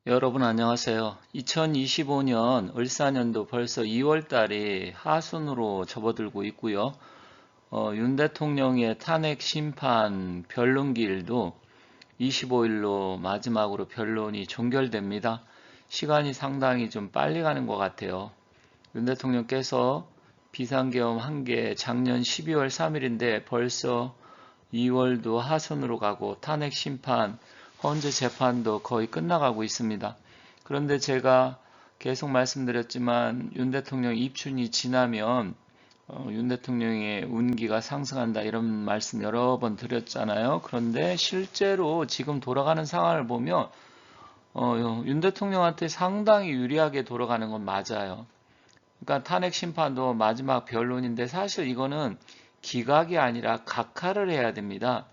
여러분 안녕하세요. 2025년 을사년도 벌써 2월 달이 하순으로 접어들고 있고요. 윤 대통령의 탄핵 심판 변론기일도 25일로 마지막으로 변론이 종결됩니다. 시간이 상당히 좀 빨리 가는 것 같아요. 윤 대통령께서 비상계엄 한 게 작년 12월 3일인데 벌써 2월도 하순으로 가고 탄핵 심판 헌재 재판도 거의 끝나가고 있습니다. 그런데 제가 계속 말씀드렸지만 윤 대통령 입춘이 지나면 윤 대통령의 운기가 상승한다 이런 말씀 여러 번 드렸잖아요. 그런데 실제로 지금 돌아가는 상황을 보면 윤 대통령한테 상당히 유리하게 돌아가는 건 맞아요. 그러니까 탄핵 심판도 마지막 변론인데 사실 이거는 기각이 아니라 각하를 해야 됩니다.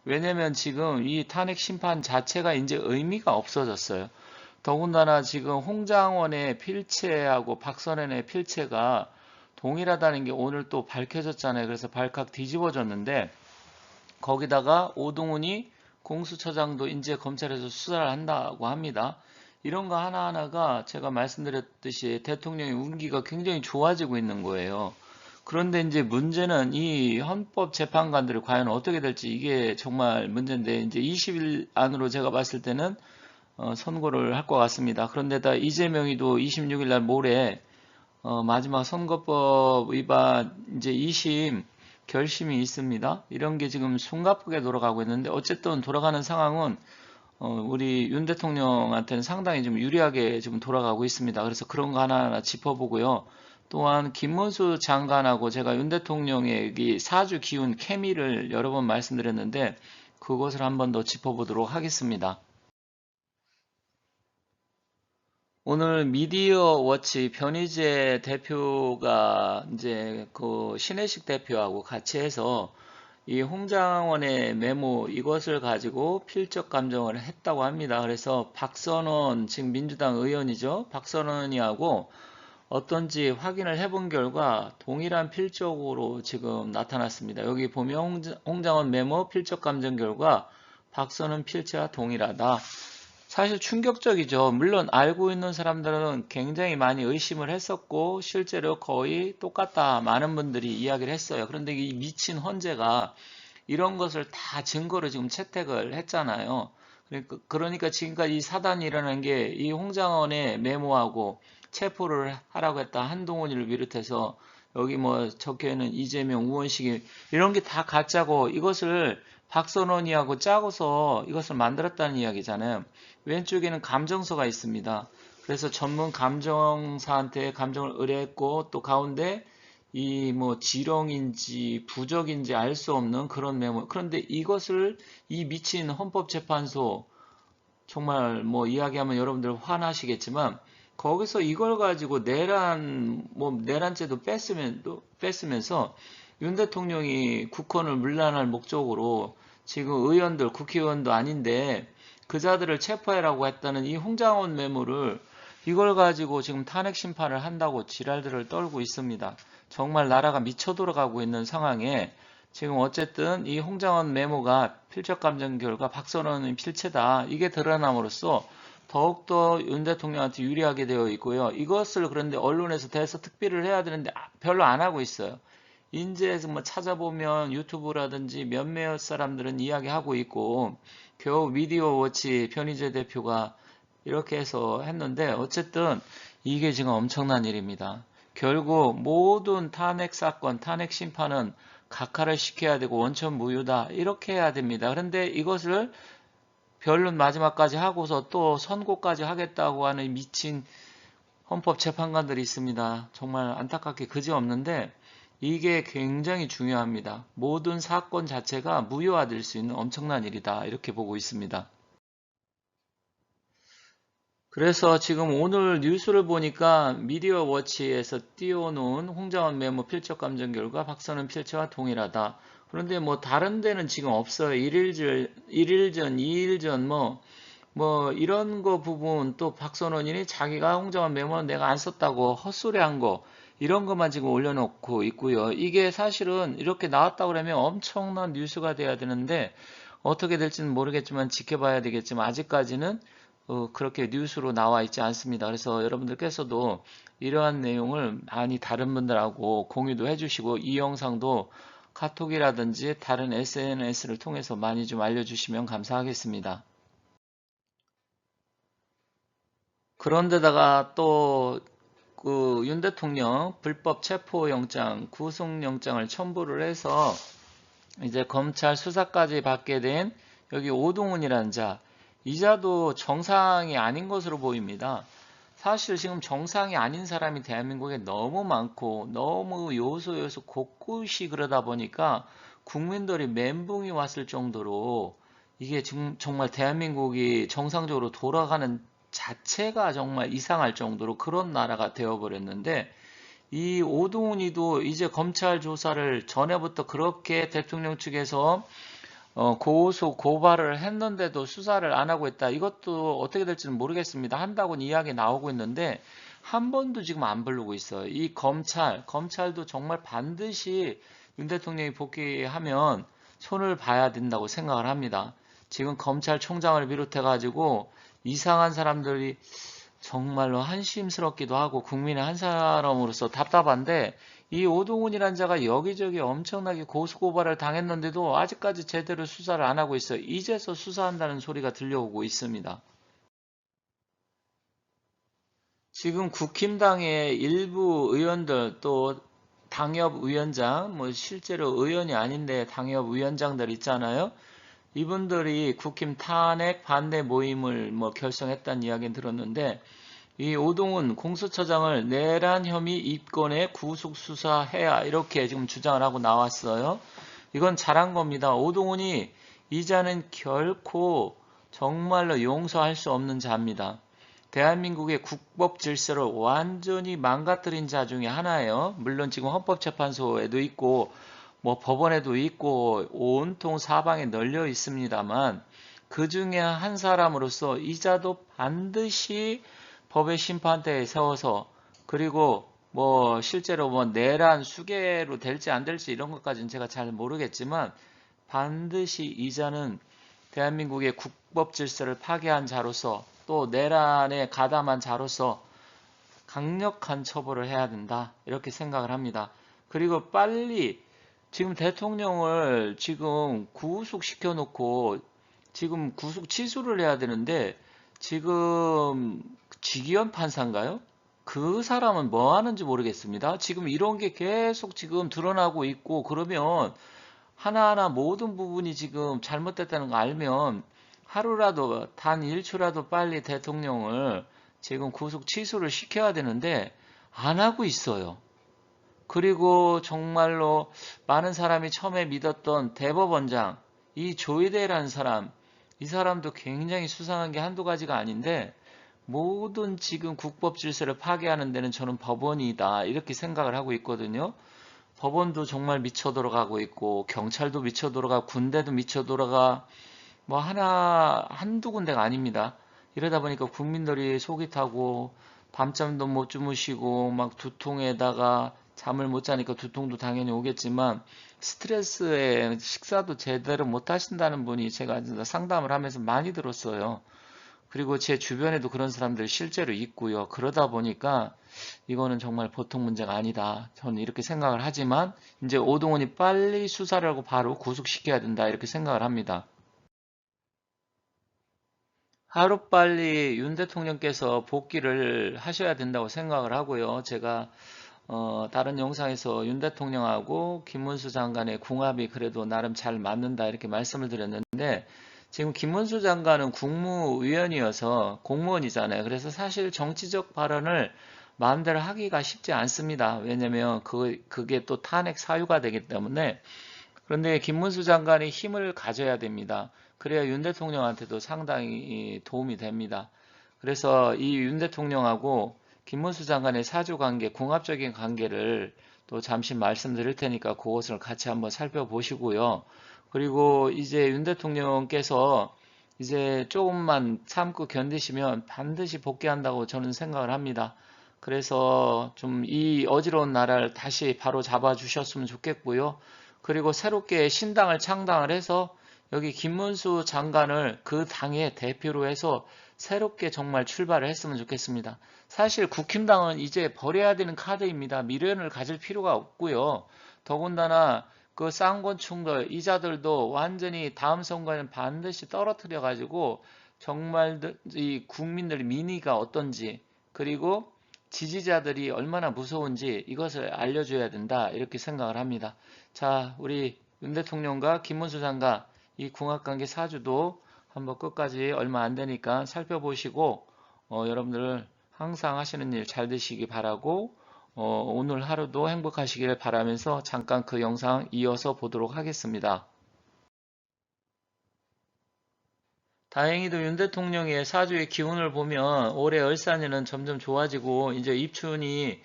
왜냐면 지금 이 탄핵 심판 자체가 이제 의미가 없어졌어요. 더군다나 지금 홍장원의 필체하고 박선현의 필체가 동일하다는 게 오늘 또 밝혀졌잖아요. 그래서 발칵 뒤집어졌는데 거기다가 오동훈이 공수처장도 이제 검찰에서 수사를 한다고 합니다. 이런 거 하나하나가 제가 말씀드렸듯이 대통령의 운기가 굉장히 좋아지고 있는 거예요. 그런데 이제 문제는 이 헌법재판관들이 과연 어떻게 될지 이게 정말 문제인데 이제 20일 안으로 제가 봤을 때는 선고를 할 것 같습니다. 그런데다 이재명이도 26일 날 모레 마지막 선거법 위반 이제 2심 결심이 있습니다. 이런 게 지금 숨가쁘게 돌아가고 있는데 어쨌든 돌아가는 상황은 우리 윤 대통령한테는 상당히 좀 유리하게 좀 돌아가고 있습니다. 그래서 그런 거 하나하나 짚어보고요. 또한 김문수 장관하고 제가 윤 대통령의 이 사주 기운 케미를 여러 번 말씀드렸는데 그것을 한 번 더 짚어보도록 하겠습니다. 오늘 미디어 워치 변희재 대표가 이제 그 신혜식 대표하고 같이 해서 이 홍장원의 메모 이것을 가지고 필적 감정을 했다고 합니다. 그래서 박선원 지금 민주당 의원이죠. 박선원이하고 어떤지 확인을 해본 결과 동일한 필적으로 지금 나타났습니다. 여기 보면 홍장원 메모 필적 감정 결과 박선원 필체와 동일하다. 사실 충격적이죠. 물론 알고 있는 사람들은 굉장히 많이 의심을 했었고 실제로 거의 똑같다 많은 분들이 이야기를 했어요. 그런데 이 미친 헌재가 이런 것을 다 증거로 지금 채택을 했잖아요. 그러니까 지금까지 이 사단이 일어난 게 이 홍장원의 메모하고 체포를 하라고 했다 한동훈이를 비롯해서 여기 뭐 적혀있는 이재명, 우원식이 이런 게 다 가짜고 이것을 박선원이하고 짜고서 이것을 만들었다는 이야기잖아요. 왼쪽에는 감정서가 있습니다. 그래서 전문 감정사한테 감정을 의뢰했고 또 가운데 이 뭐 지렁인지 부적인지 알 수 없는 그런 메모. 그런데 이것을 이 미친 헌법재판소 정말 뭐 이야기하면 여러분들 화나시겠지만 거기서 이걸 가지고 내란죄도 뺐으면서 윤 대통령이 국헌을 문란할 목적으로 지금 의원들 국회의원도 아닌데 그자들을 체포해라고 했다는 이 홍장원 메모를 이걸 가지고 지금 탄핵 심판을 한다고 지랄들을 떨고 있습니다. 정말 나라가 미쳐 돌아가고 있는 상황에 지금 어쨌든 이 홍장원 메모가 필적 감정 결과 박선원은 필체다. 이게 드러남으로써 더욱더 윤 대통령한테 유리하게 되어 있고요. 이것을 그런데 언론에서 대서특필을 해야 되는데 별로 안 하고 있어요. 인제에서 뭐 찾아보면 유튜브라든지 몇몇 사람들은 이야기하고 있고 겨우 미디어 워치 변희재 대표가 이렇게 해서 했는데 어쨌든 이게 지금 엄청난 일입니다. 결국 모든 탄핵 사건, 탄핵 심판은 각하를 시켜야 되고 원천 무효다 이렇게 해야 됩니다. 그런데 이것을 변론 마지막까지 하고서 또 선고까지 하겠다고 하는 미친 헌법재판관들이 있습니다. 정말 안타깝게 그지없는데 이게 굉장히 중요합니다. 모든 사건 자체가 무효화될 수 있는 엄청난 일이다 이렇게 보고 있습니다. 그래서 지금 오늘 뉴스를 보니까 미디어 워치에서 띄워놓은 홍장원 메모 필적 감정 결과 박선은 필체와 동일하다. 그런데 뭐 다른 데는 지금 없어요. 1일 전, 2일 전 뭐 이런 거 부분 또 박선원이 자기가 홍장원 메모는 내가 안 썼다고 헛소리한 거 이런 것만 지금 올려놓고 있고요. 이게 사실은 이렇게 나왔다고 그러면 엄청난 뉴스가 돼야 되는데 어떻게 될지는 모르겠지만 지켜봐야 되겠지만 아직까지는 그렇게 뉴스로 나와 있지 않습니다. 그래서 여러분들께서도 이러한 내용을 많이 다른 분들하고 공유도 해주시고 이 영상도 카톡이라든지 다른 SNS를 통해서 많이 좀 알려주시면 감사하겠습니다. 그런데다가 또 그 윤 대통령 불법 체포영장, 구속영장을 첨부를 해서 이제 검찰 수사까지 받게 된 여기 오동훈이라는 자, 이 자도 정상이 아닌 것으로 보입니다. 사실 지금 정상이 아닌 사람이 대한민국에 너무 많고 너무 요소 곳곳이 그러다 보니까 국민들이 멘붕이 왔을 정도로 이게 지금 정말 대한민국이 정상적으로 돌아가는 자체가 정말 이상할 정도로 그런 나라가 되어버렸는데 이 오동훈이도 이제 검찰 조사를 전에부터 그렇게 대통령 측에서 고소 고발을 했는데도 수사를 안 하고 있다. 이것도 어떻게 될지는 모르겠습니다. 한다고는 이야기 나오고 있는데 한 번도 지금 안 부르고 있어요. 이 검찰도 정말 반드시 윤 대통령이 복귀하면 손을 봐야 된다고 생각을 합니다. 지금 검찰총장을 비롯해 가지고 이상한 사람들이 정말로 한심스럽기도 하고 국민의 한 사람으로서 답답한데 이 오동훈이란 자가 여기저기 엄청나게 고소고발을 당했는데도 아직까지 제대로 수사를 안 하고 있어요. 이제서 수사한다는 소리가 들려오고 있습니다. 지금 국힘당의 일부 의원들 또 당협위원장, 뭐 실제로 의원이 아닌데 당협위원장들 있잖아요. 이분들이 국힘 탄핵 반대 모임을 뭐 결성했다는 이야기는 들었는데 이 오동훈 공수처장을 내란 혐의 입건에 구속 수사해야 이렇게 지금 주장을 하고 나왔어요. 이건 잘한 겁니다. 오동훈이 이 자는 결코 정말로 용서할 수 없는 자입니다. 대한민국의 국법 질서를 완전히 망가뜨린 자 중에 하나예요. 물론 지금 헌법재판소에도 있고 뭐 법원에도 있고 온통 사방에 널려 있습니다만 그 중에 한 사람으로서 이자도 반드시 법의 심판대에 세워서 그리고 뭐 실제로 뭐 내란 수괴로 될지 안 될지 이런 것까지는 제가 잘 모르겠지만 반드시 이자는 대한민국의 국법 질서를 파괴한 자로서 또 내란에 가담한 자로서 강력한 처벌을 해야 된다 이렇게 생각을 합니다. 그리고 빨리 지금 대통령을 지금 구속시켜 놓고 지금 구속 취소를 해야 되는데 지금 지기현 판사인가요? 그 사람은 뭐 하는지 모르겠습니다. 지금 이런 게 계속 지금 드러나고 있고 그러면 하나하나 모든 부분이 지금 잘못됐다는 거 알면 하루라도 단 1초라도 빨리 대통령을 지금 구속 취소를 시켜야 되는데 안 하고 있어요. 그리고 정말로 많은 사람이 처음에 믿었던 대법원장 이 조이대라는 사람 이 사람도 굉장히 수상한 게 한두 가지가 아닌데 모든 지금 국법 질서를 파괴하는 데는 저는 법원이다 이렇게 생각을 하고 있거든요. 법원도 정말 미쳐 돌아가고 있고 경찰도 미쳐 돌아가 군대도 미쳐 돌아가 뭐 한두 군데가 아닙니다. 이러다 보니까 국민들이 속이 타고 밤잠도 못 주무시고 막 두통에다가 잠을 못 자니까 두통도 당연히 오겠지만 스트레스에 식사도 제대로 못 하신다는 분이 제가 상담을 하면서 많이 들었어요. 그리고 제 주변에도 그런 사람들 실제로 있고요. 그러다 보니까 이거는 정말 보통 문제가 아니다. 저는 이렇게 생각을 하지만 이제 오동훈이 빨리 수사를 하고 바로 구속시켜야 된다. 이렇게 생각을 합니다. 하루빨리 윤 대통령께서 복귀를 하셔야 된다고 생각을 하고요. 제가 다른 영상에서 윤 대통령하고 김문수 장관의 궁합이 그래도 나름 잘 맞는다 이렇게 말씀을 드렸는데 지금 김문수 장관은 국무위원이어서 공무원이잖아요. 그래서 사실 정치적 발언을 마음대로 하기가 쉽지 않습니다. 왜냐면 그게 또 탄핵 사유가 되기 때문에 그런데 김문수 장관이 힘을 가져야 됩니다. 그래야 윤 대통령한테도 상당히 도움이 됩니다. 그래서 이 윤 대통령하고 김문수 장관의 사주관계, 궁합적인 관계를 또 잠시 말씀드릴 테니까 그것을 같이 한번 살펴보시고요. 그리고 이제 윤 대통령께서 이제 조금만 참고 견디시면 반드시 복귀한다고 저는 생각을 합니다. 그래서 좀 이 어지러운 나라를 다시 바로 잡아 주셨으면 좋겠고요. 그리고 새롭게 신당을 창당을 해서 여기 김문수 장관을 그 당의 대표로 해서 새롭게 정말 출발을 했으면 좋겠습니다. 사실 국힘당은 이제 버려야 되는 카드입니다. 미련을 가질 필요가 없고요. 더군다나 그 쌍권충들, 이자들도 완전히 다음 선거에는 반드시 떨어뜨려 가지고 정말 이 국민들의 민의가 어떤지, 그리고 지지자들이 얼마나 무서운지 이것을 알려줘야 된다, 이렇게 생각을 합니다. 자, 우리 윤 대통령과 김문수 장관 이 궁합관계 사주도 한번 끝까지 얼마 안 되니까 살펴보시고 여러분들 항상 하시는 일 잘 되시기 바라고 오늘 하루도 행복하시길 바라면서 잠깐 그 영상 이어서 보도록 하겠습니다. 다행히도 윤 대통령의 사주의 기운을 보면 올해 을사년은 점점 좋아지고 이제 입춘이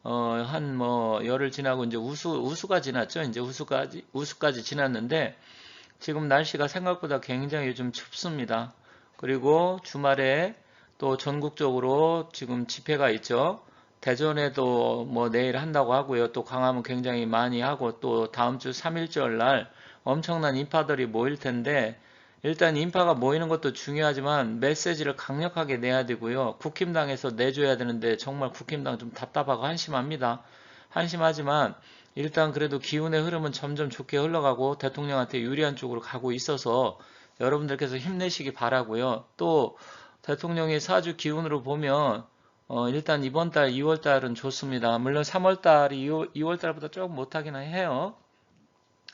한 뭐 열흘 지나고 이제 우수가 지났죠. 이제 우수까지 지났는데 지금 날씨가 생각보다 굉장히 요즘 춥습니다. 그리고 주말에 또 전국적으로 지금 집회가 있죠. 대전에도 뭐 내일 한다고 하고요. 또 광화문 굉장히 많이 하고 또 다음 주 3.1절 날 엄청난 인파들이 모일 텐데 일단 인파가 모이는 것도 중요하지만 메시지를 강력하게 내야 되고요. 국힘당에서 내줘야 되는데 정말 국힘당 좀 답답하고 한심합니다. 한심하지만 일단 그래도 기운의 흐름은 점점 좋게 흘러가고 대통령한테 유리한 쪽으로 가고 있어서 여러분들께서 힘내시기 바라고요. 또 대통령의 사주 기운으로 보면 일단 이번 달 2월 달은 좋습니다. 물론 3월 달이 2월 달보다 조금 못하기는 해요.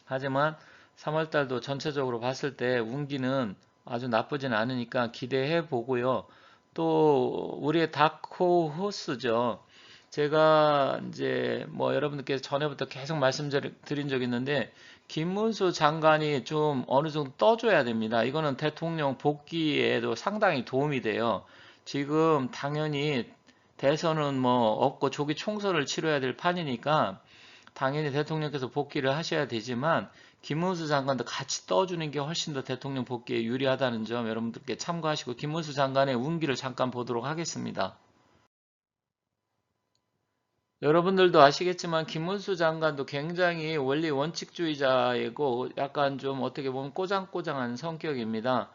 하지만 3월 달도 전체적으로 봤을 때 운기는 아주 나쁘진 않으니까 기대해 보고요. 또 우리의 다크호스죠. 제가 이제 뭐 여러분들께서 전에부터 계속 말씀드린 적이 있는데 김문수 장관이 좀 어느 정도 떠줘야 됩니다. 이거는 대통령 복귀에도 상당히 도움이 돼요. 지금 당연히 대선은 뭐 없고 조기 총선을 치러야 될 판이니까 당연히 대통령께서 복귀를 하셔야 되지만 김문수 장관도 같이 떠주는 게 훨씬 더 대통령 복귀에 유리하다는 점 여러분들께 참고하시고 김문수 장관의 운기를 잠깐 보도록 하겠습니다. 여러분들도 아시겠지만 김문수 장관도 굉장히 원리 원칙주의자이고 약간 좀 어떻게 보면 꼬장꼬장한 성격입니다.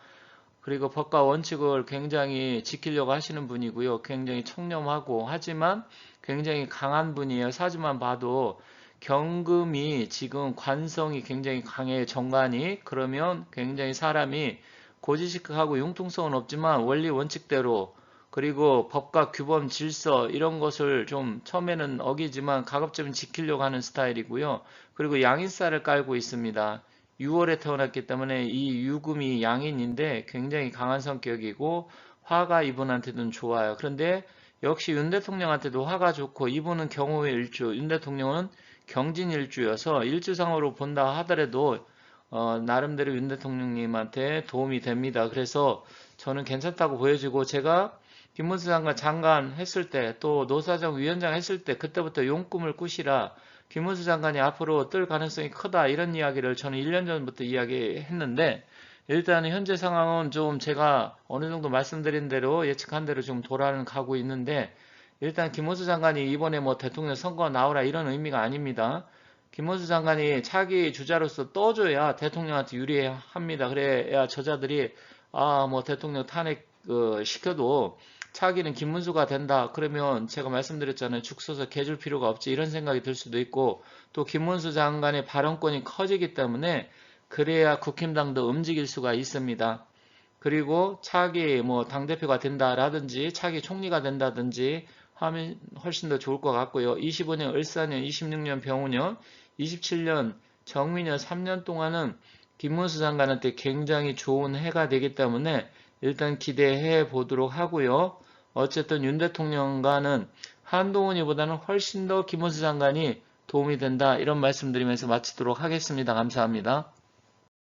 그리고 법과 원칙을 굉장히 지키려고 하시는 분이고요. 굉장히 청렴하고 하지만 굉장히 강한 분이에요. 사주만 봐도 경금이 지금 관성이 굉장히 강해요. 정관이. 그러면 굉장히 사람이 고지식하고 융통성은 없지만 원리 원칙대로 그리고 법과 규범 질서 이런 것을 좀 처음에는 어기지만 가급적이면 지키려고 하는 스타일이고요. 그리고 양인살을 깔고 있습니다. 6월에 태어났기 때문에 이 유금이 양인인데 굉장히 강한 성격이고 화가 이분한테는 좋아요. 그런데 역시 윤 대통령한테도 화가 좋고 이분은 경호의 일주, 윤 대통령은 경진일주여서 일주상으로 본다 하더라도 나름대로 윤 대통령님한테 도움이 됩니다. 그래서 저는 괜찮다고 보여지고 제가 김문수 장관 했을 때 또 노사정 위원장 했을 때 그때부터 용꿈을 꾸시라 김문수 장관이 앞으로 뜰 가능성이 크다 이런 이야기를 저는 1년 전부터 이야기했는데 일단 현재 상황은 좀 제가 어느 정도 말씀드린 대로 예측한 대로 좀 돌아가고 있는데 일단 김문수 장관이 이번에 뭐 대통령 선거 나오라 이런 의미가 아닙니다. 김문수 장관이 차기 주자로서 떠줘야 대통령한테 유리합니다. 그래야 저자들이 아 뭐 대통령 탄핵 시켜도 차기는 김문수가 된다. 그러면 제가 말씀드렸잖아요. 죽 서서 개줄 필요가 없지. 이런 생각이 들 수도 있고 또 김문수 장관의 발언권이 커지기 때문에 그래야 국힘당도 움직일 수가 있습니다. 그리고 차기 뭐 당대표가 된다라든지 차기 총리가 된다든지 하면 훨씬 더 좋을 것 같고요. 25년 을사년, 26년 병우년, 27년 정미년 3년 동안은 김문수 장관한테 굉장히 좋은 해가 되기 때문에 일단 기대해 보도록 하고요. 어쨌든 윤 대통령과는 한동훈이보다는 훨씬 더 김문수 장관이 도움이 된다. 이런 말씀드리면서 마치도록 하겠습니다. 감사합니다.